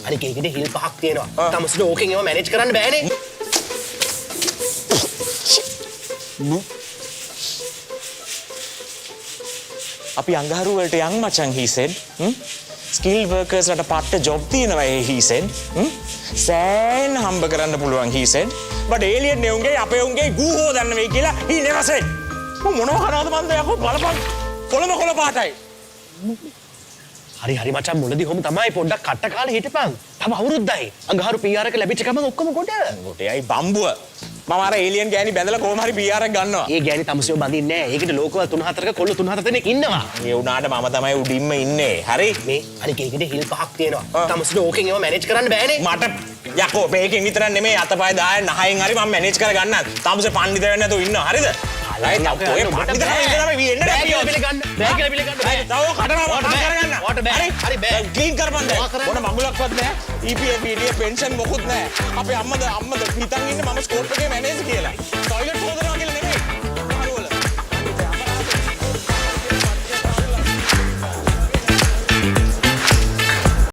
අනික ඒකේ හිල් පහක් තියෙනවා. තමසට ඕකෙන් ඒවා මැනේජ් කරන්න බෑනේ. අපි අඟහරු වලට යන් මචං he said. ස්කිල් වර්කර්ස් ලට පට්ට ජොබ් තියෙනවා he said. සෑන් හම්බ කරන්න පුළුවන් he said. but alien නේ උන්ගේ අපේ උන්ගේ ගූ හොදන්න වෙයි කියලා he never said. මොනවා කරනවද මන්ද යකෝ බලපන්. කොළ පාටයි. හරි මචං මුලදී කොහොම තමයි පොඩ්ඩක් කට්ට කාලේ හිටපන්. තව අවුරුද්දයි. අඟහරු PR එක ලැබිච්ච ගමන් ඔක්කොම කොට. කොටේයි බම්බුව. මම අර ඒලියන් ගෑණි බැඳලා කොහොම හරි PR එකක් ගන්නවා. ඒ ගෑණි තමසියෝ බඳින්නේ නැහැ. ඒකට ලෝකවල 3-4ක කොල්ල 3-4 දෙනෙක් ඉන්නවා. ඒ උනාට මම තමයි උඩින්ම ඉන්නේ. හරි? මේ අනික ඒකේ හිල් පහක් තියෙනවා. තමසිට ඕකෙන් ඒවා මැනේජ් කරන්න බෑනේ. මට යකෝ මේකෙන් විතරක් නෙමෙයි අතපය 10 9න් හරි මම මැනේජ් කරගන්නම්. තාමසේ පඬිත වෙන්න නැතුව ඉන්නවා. හරිද? අලයි තව ඔය පඬිත වෙන්න තමයි එන්න බෑ කියලා පිළිගන්න. බෑ කියලා පිළිගන්න. තව කඩනවා මම කරගන්න. වට බෑ. හරි බෑ. ක්ලීන් කරපන් දැන්. මොන මඟුලක්වත් නැහැ. EPF EDF පෙන්ෂන් මොකුත් නැහැ. අපේ අම්මද හිතන් ඉන්නේ මම ස්කෝප් එකේ මැනේජ් කියලා. ටොයිලට් හොදනවා කියලා